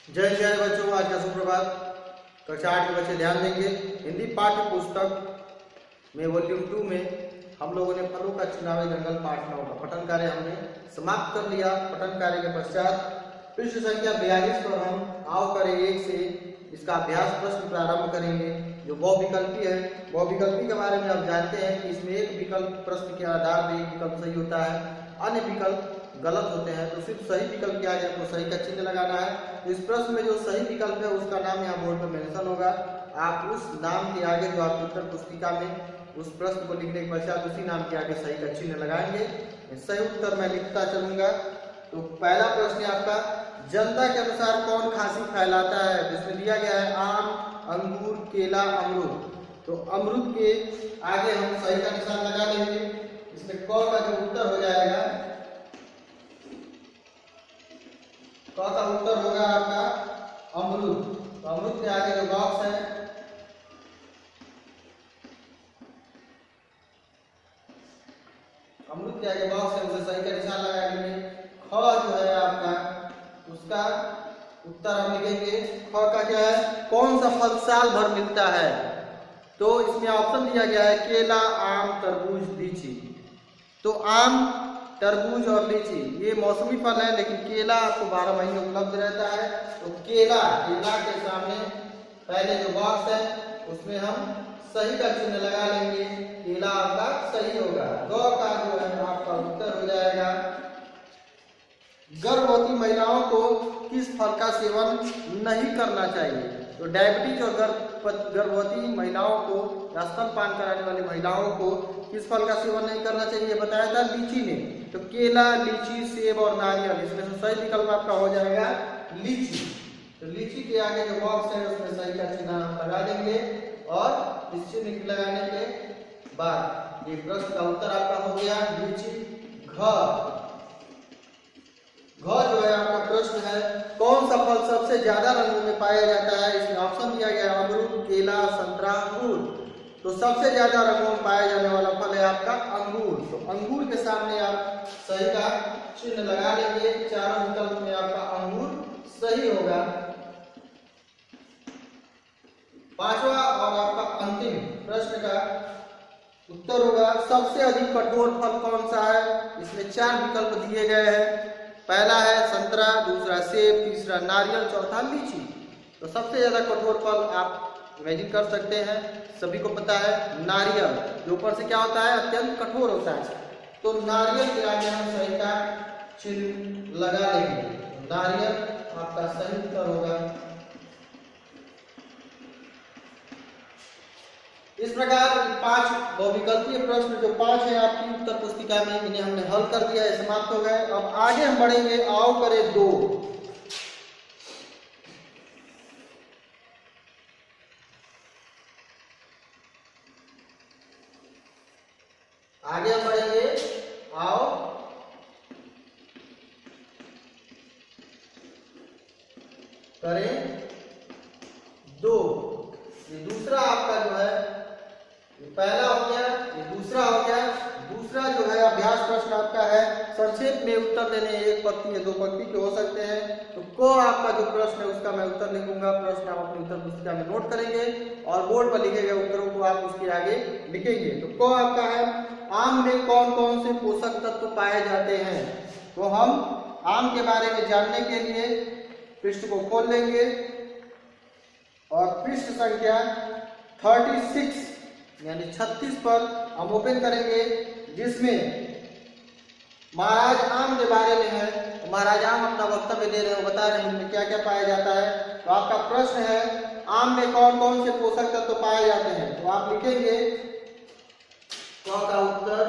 जय जय बच्चों, आज का सुप्रभात। कक्षा 8 के बच्चे ध्यान देंगे। हिंदी पाठ्य पुस्तक में वॉल्यूम 2 में हम लोगों ने फलों का चुनाव जंगल पाठ 9 का पठन कार्य हमने समाप्त कर लिया। पठन कार्य के पश्चात पृष्ठ संख्या 42 पर हम आओ करें 1 से इसका अभ्यास प्रश्न प्रारंभ करेंगे। जो बहुविकल्पी है, बहुविकल्पी के बारे में आप जानते हैं कि इसमें एक विकल्प प्रश्न के आधार पर एक विकल्प सही होता है, अन्य विकल्प गलत होते हैं। तो सिर्फ सही विकल्प के आगे आपको सही का चिन्ह लगाना है। तो इस प्रश्न में जो सही विकल्प है उसका नाम यहाँ बोर्ड पर मेंशन होगा। आप उस नाम के आगे जो आपकी उत्तर पुस्तिका में उस प्रश्न को लिखने के पश्चात उसी नाम के आगे सही का चिन्ह लगाएंगे। सही उत्तर मैं लिखता चलूंगा। तो पहला प्रश्न है आपका, जनता के अनुसार कौन खांसी फैलाता है? जिसमें दिया गया है आम, अंगूर, केला, अमरूद। तो अमरूद के आगे हम सही का निशान लगा लेंगे। इसमें क का जो उत्तर हो जाएगा, क का उत्तर होगा आपका अमरूद। तो अमरूद के आगे जो बॉक्स है, अमरूद के आगे बॉक्स है उसे सही का निशान लगा लेंगे। ख जो है आपका, उसका उत्तर हम लिखेंगे। ख का क्या है? कौन सा फल साल भर मिलता है? तो इसमें ऑप्शन दिया गया है केला, आम, तरबूज, लीची। तो आम, तरबूज और लीची ये मौसमी फल है, लेकिन केला आपको 12 महीने उपलब्ध रहता है। तो केला के सामने पहले जो बॉक्स है उसमें हम सही का चिन्ह लगा लेंगे। केला आपका सही होगा। ग का जो है आपका उत्तर हो जाएगा, गर्भवती महिलाओं को किस फल का सेवन नहीं करना चाहिए? तो डायबिटीज और गर्भवती महिलाओं को, स्तनपान कराने वाली महिलाओं को किस फल का सेवन नहीं करना चाहिए बताया था? लीची ने। तो केला, लीची, सेब और नारियल, इसमें से सही विकल्प आपका हो जाएगा लीची। तो लीची के आगे जो बॉक्स है उसमें सही का चिन्ह लगा देंगे और इस चिन्ह लगाने के बाद ये प्रश्न का उत्तर आपका हो गया लीची। घ जो है आपका प्रश्न है, कौन सा फल सबसे ज्यादा रंगों में पाया जाता है? इसमें ऑप्शन दिया गया है अमरूद, केला, संतरा, अंगूर। तो सबसे ज्यादा रंगों में पाया जाने वाला फल है आपका अंगूर। तो अंगूर के सामने आप सही का चिन्ह लगा लेंगे। चारों विकल्प में आपका अंगूर सही होगा। पांचवा और आपका अंतिम प्रश्न का उत्तर होगा, सबसे अधिक कठोर फल कौन सा है? इसमें 4 विकल्प दिए गए हैं। पहला है संतरा, दूसरा सेब, तीसरा नारियल, चौथा लीची। तो सबसे ज्यादा कठोर फल आप इमेजिन कर सकते हैं, सभी को पता है नारियल, जो ऊपर से क्या होता है? अत्यंत कठोर होता है। तो नारियल के आगे हम सही का चिन्ह लगा लेंगे। नारियल आपका सही उत्तर होगा। इस प्रकार 5 बहुविकल्पीय प्रश्न जो 5 है आपकी उत्तर पुस्तिका में, इन्हें हमने हल कर दिया है, समाप्त हो गए। अब आगे हम बढ़ेंगे, आओ करें 2। आगे हम बढ़ेंगे, आओ करें 2। ये दूसरा आपका जो है, ये पहला हो गया, ये दूसरा हो गया। दूसरा जो है अभ्यास प्रश्न आपका है, संक्षेप में उत्तर देने, 1 पंक्ति या 2 पंक्ति के हो सकते हैं। तो को आपका जो प्रश्न है उसका मैं उत्तर लिखूंगा। प्रश्न आप अपनी उत्तर पुस्तिका में नोट करेंगे और बोर्ड पर लिखे गए उत्तरों को आप उसके आगे लिखेंगे। तो को आपका है, आम में कौन कौन से पोषक तत्व पाए जाते हैं? तो हम आम के बारे में जानने के लिए पृष्ठ को खोल लेंगे और पृष्ठ संख्या 36 यानी 36 पर हम ओपन करेंगे, जिसमें महाराज आम के बारे में है। महाराज आम अपना वक्तव्य दे रहे हैं, बता रहे हैं उनमें क्या क्या पाया जाता है। तो आपका प्रश्न है, आम में कौन कौन से पोषक तत्व पाए जाते हैं? तो आप लिखेंगे क का उत्तर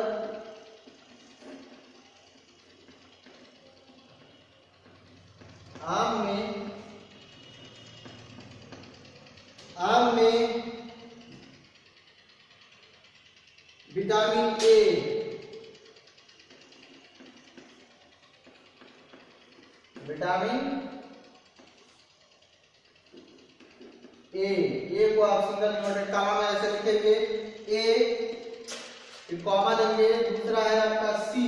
आम में विटामिन ए, ए को आप सिंगल इन्वर्टेड कॉमा में ऐसे लिखेंगे, ए फिर कॉमा देंगे। दूसरा है आपका सी,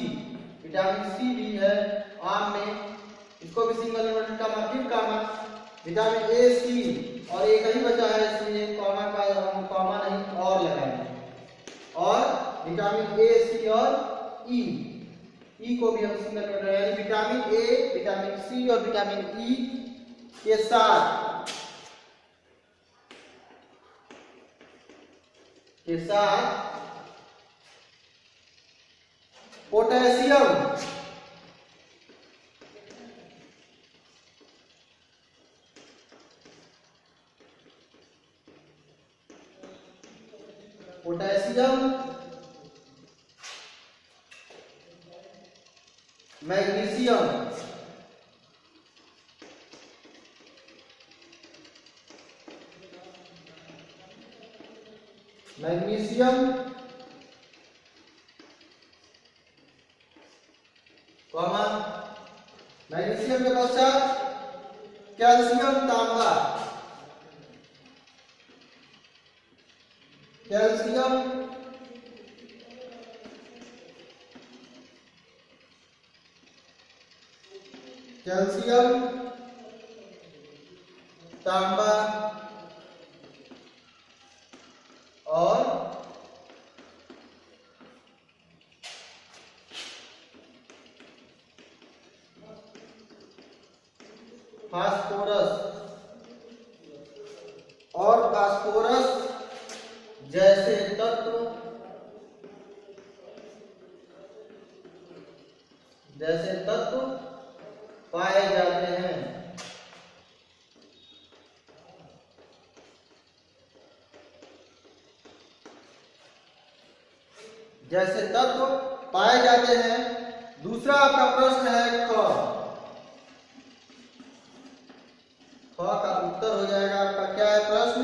विटामिन सी भी है आम में, इसको भी सिंगल इन्वर्टेड कॉमा फिर कॉमा। विटामिन ए, सी और एक ही बचा है, इसलिए कॉमा का हम कॉमा नहीं और लगाएंगे। और विटामिन ए, सी और ई को भी हम सिंगल कर रहे हैं, यानी विटामिन ए, विटामिन सी और विटामिन ई के साथ पोटेशियम, मैग्नीशियम, कॉमा मैग्नीशियम के पश्चात कैल्शियम, तांबा, कैल्शियम, तांबा और फास्फोरस। और फास्फोरस जैसे तत्व पाए जाते हैं। जैसे तत्व पाए जाते हैं। दूसरा आपका प्रश्न है ख का उत्तर हो जाएगा आपका, क्या है प्रश्न?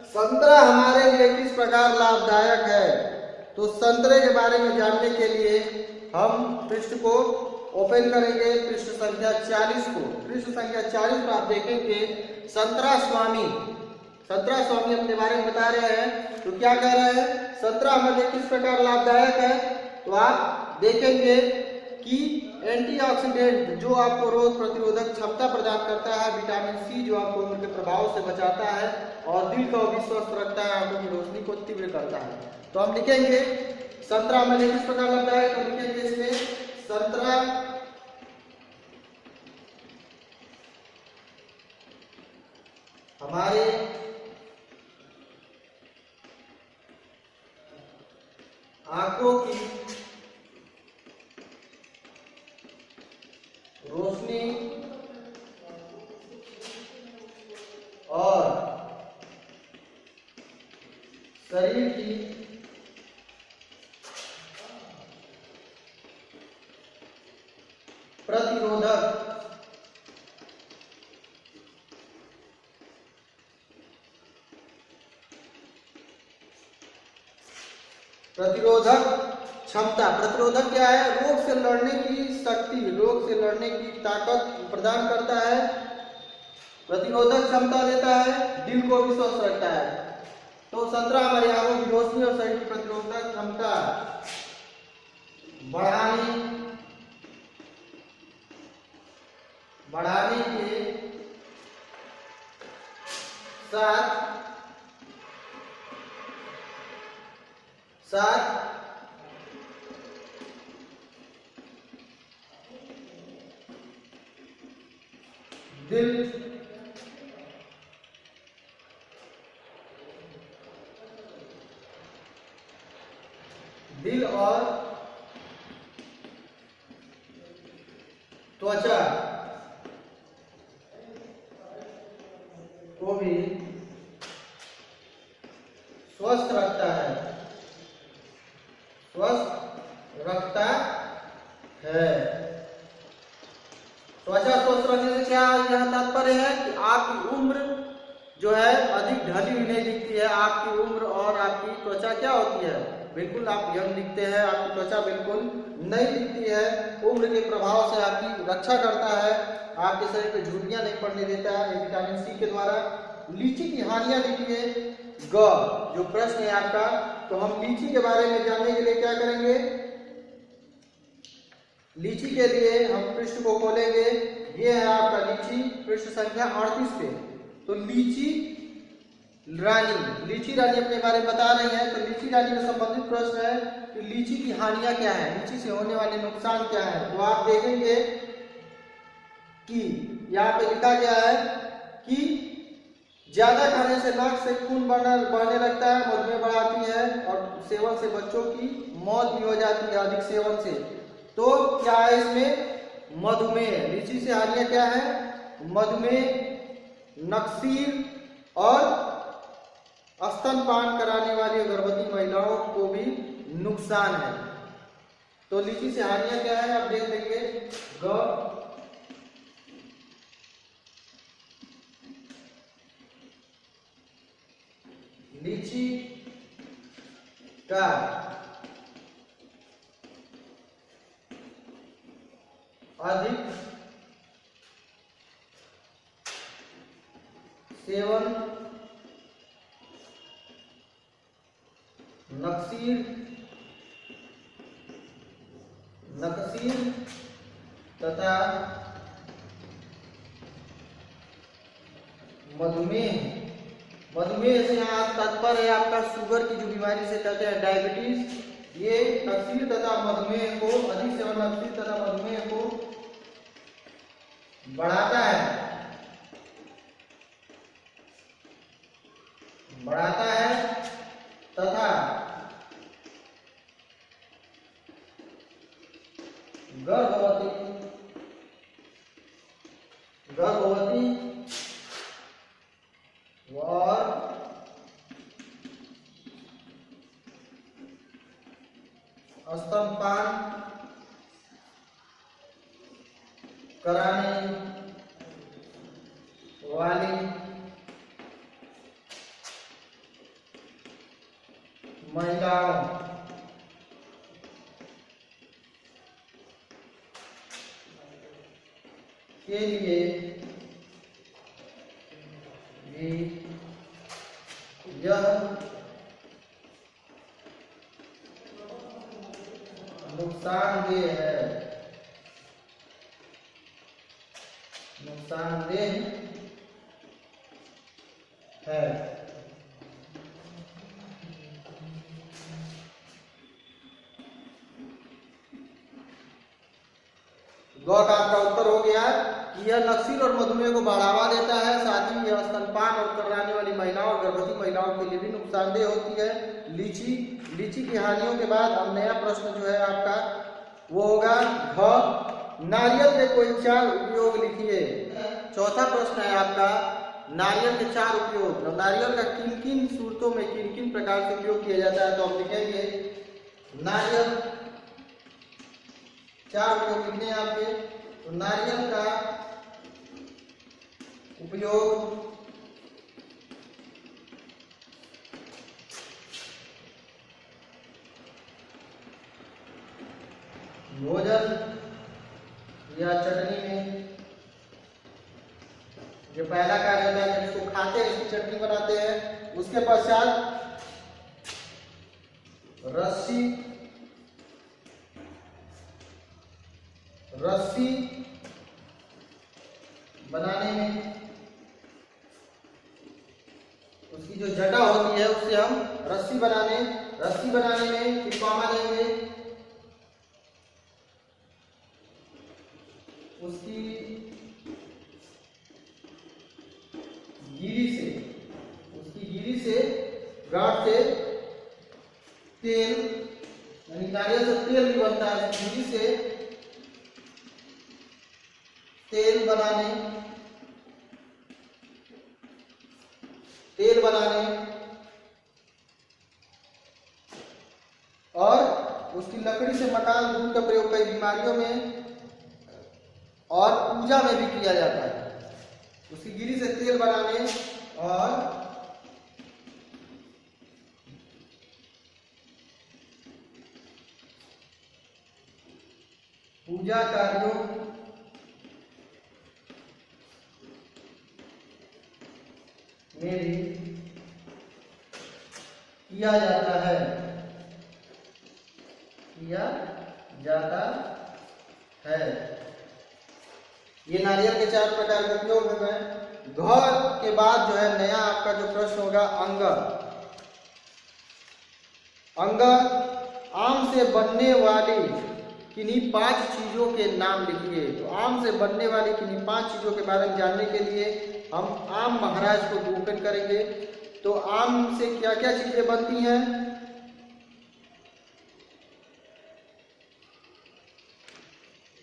संतरा हमारे लिए किस प्रकार लाभदायक है? तो संतरे के बारे में जानने के लिए हम पृष्ठ को ओपन करेंगे, पृष्ठ संख्या 40 को। पृष्ठ संख्या 40 पर आप देखेंगे संतरा स्वामी अपने बारे में बता रहे हैं। तो क्या कह रहे हैं? संतरा हमारे लिए किस प्रकार लाभदायक है? तो आप देखेंगे कि एंटीऑक्सीडेंट जो आपको रोग प्रतिरोधक क्षमता प्रदान करता है, विटामिन सी जो आपको उम्र के प्रभाव से बचाता है और दिल को भी स्वस्थ रखता है, आंखों की रोशनी को तीव्र करता है। तो हम लिखेंगे संतरा हमें किस प्रकार लगता है? तो लिखेंगे इसमें संतरा हमारे आंखों की रोशनी और शरीर की प्रतिरोधक क्षमता। प्रतिरोधक क्या है? रोग से लड़ने की शक्ति, रोग से लड़ने की ताकत प्रदान करता है, प्रतिरोधक क्षमता देता है, दिल को भी स्वस्थ रखता है। तो संतरा हमारी आंखों की रोशनी और शरीर की प्रतिरोधक क्षमता बढ़ाने के साथ दिल और त्वचा को भी स्वस्थ रखता है, त्वचा स्वस्थ रखने से क्या यह तात्पर्य है कि आपकी उम्र जो है अधिक ढली हुई नहीं दिखती है। आपकी उम्र और आपकी त्वचा क्या होती है? बिल्कुल आप यंग दिखते हैं, आपकी त्वचा बिल्कुल नहीं दिखती है। उम्र के प्रभाव से आपकी रक्षा करता है, आपके शरीर पे झुर्रियां नहीं पड़ने देता है विटामिन सी के द्वारा। लीची की हानियां लिखिए ग, जो प्रश्न है आपका। तो हम लीची के बारे में जानने के लिए क्या करेंगे? लीची के लिए हम पृष्ठ को खोलेंगे। ये है आपका लीची, पृष्ठ संख्या 38 पे। तो लीची रानी अपने बारे में बता रही है। तो लीची रानी से संबंधित प्रश्न है कि लीची की हानियां क्या है, लीची से होने वाले नुकसान क्या है। तो आप देखेंगे कि यहाँ पे लिखा गया है कि ज्यादा खाने से नाक से खून बहने लगता है, मधुमेह बढ़ाती है और सेवन से बच्चों की मौत भी हो जाती है अधिक सेवन से। तो क्या है इसमें, मधुमेह। लीची से हानियां क्या है, मधुमेह, नक्सीर और स्तनपान कराने वाली गर्भवती महिलाओं को भी नुकसान है। तो लीची से हानियां क्या है आप देख लेंगे। लीची का अधिक सेवन नक्सीर तथा मधुमेह से यहाँ तात्पर्य है आपका शुगर की जो बीमारी से कहते हैं डायबिटीज। ये नक्सीर तथा मधुमेह को, अधिक सेवन नक्सीर तथा मधुमेह को बढ़ाता है तथा गर्भवती और स्तनपान कराने वाली महिलाओं के लिए भी यह नुकसानदेह है। गौ का आपका उत्तर हो गया कि यह नक्सीर और मधुमेह को बढ़ावा देता है, साथ ही यह स्तनपान और कराने वाली महिलाओं और गर्भवती महिलाओं के लिए भी नुकसानदेह होती है। लीची की हानियों के बाद अब नया प्रश्न जो है आपका वो होगा नारियल के कोई 4 उपयोग लिखिए। चौथा प्रश्न है आपका नारियल के 4 उपयोग। नारियल का किन किन सूरतों में, किन किन प्रकार से उपयोग किया जाता है। तो हम लिखेंगे नारियल 4 उपयोग लिखने हैं आपके। तो नारियल का उपयोग भोजन या चटनी में, जो पहला कार्य होता है जिसको खाते हैं इसकी चटनी बनाते हैं। उसके पश्चात रस्सी बनाने में, उसकी जो जटा होती है उससे हम रस्सी बनाने में पिपामा देंगे। उसकी गिरी से गांठ से तेल, यानी नारियल से तेल भी बनता है। गिरी से तेल बनाने और उसकी लकड़ी से मकान दूध का प्रयोग कई बीमारियों में और पूजा में भी किया जाता है। उसकी गिरी से तेल बनाने और पूजा कार्यों में भी किया जाता है। ये नारियल के 4 प्रकार के उपयोग हैं। घर के बाद जो है नया आपका जो प्रश्न होगा अंगर। अंगर आम से बनने वाली किन्हीं 5 चीजों के नाम लिखिए। तो आम से बनने वाली किन्हीं 5 चीजों के बारे में जानने के लिए हम आम महाराज को ओपन करेंगे। तो आम से क्या क्या चीजें बनती हैं?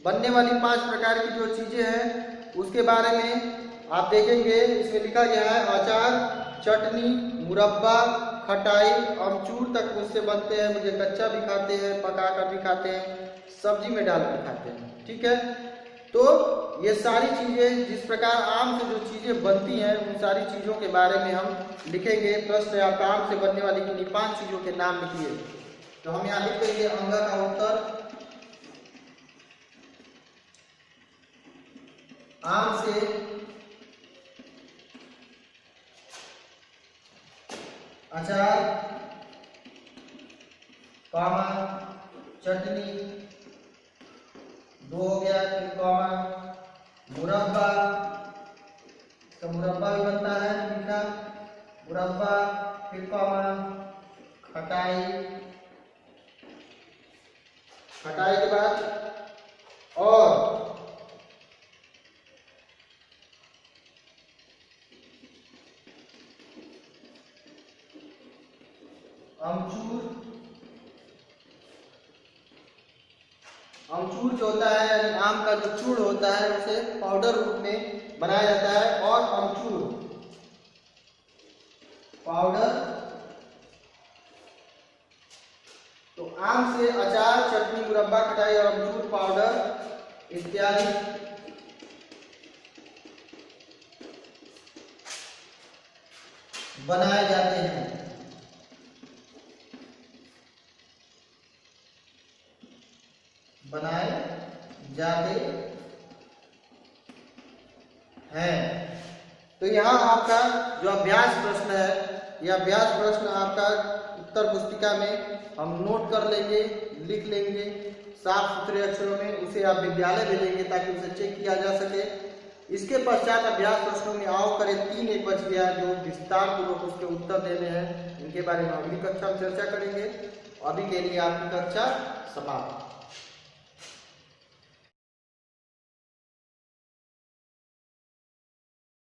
बनने वाली 5 प्रकार की जो चीजें हैं उसके बारे में आप देखेंगे। इसमें लिखा गया है अचार, चटनी, मुरब्बा, खटाई, अमचूर तक मुझसे बनते हैं। मुझे कच्चा भी खाते हैं, पका कर भी खाते हैं, सब्जी में डालकर खाते हैं। ठीक है, तो ये सारी चीजें जिस प्रकार आम से जो चीजें बनती हैं उन सारी चीजों के बारे में हम लिखेंगे। प्रश्न है आपका आम से बनने वाली किन्हीं 5 चीजों के नाम लिखिए। तो हम यहाँ लिख देंगे अंगर का उत्तर आम से अचार, कॉमा, चटनी 2 हो गया, फिर कॉमा, मुरब्बा, तो मुरब्बा भी बनता है मीठा, मुरब्बा, फिर कॉमा, खटाई, खटाई के बाद और अमचूर। अमचूर जो होता है यानी आम का जो चूड़ होता है उसे पाउडर रूप में बनाया जाता है। और अमचूर पाउडर। तो आम से अचार, चटनी, मुरब्बा, खटाई और अमचूर पाउडर इत्यादि बनाए जाते हैं। बनाए जाते हैं। तो यहाँ आपका जो अभ्यास प्रश्न है, यह अभ्यास प्रश्न आपका उत्तर पुस्तिका में हम नोट कर लेंगे, लिख लेंगे साफ सुथरे अक्षरों में। उसे आप विद्यालय भेजेंगे ताकि उसे चेक किया जा सके। इसके पश्चात अभ्यास प्रश्नों में आओ करें 3 एक बच गया जो विस्तार पूर्वक उसके उत्तर देने हैं। इनके बारे में अगली कक्षा में चर्चा करेंगे। अभी के लिए आपकी कक्षा समाप्त।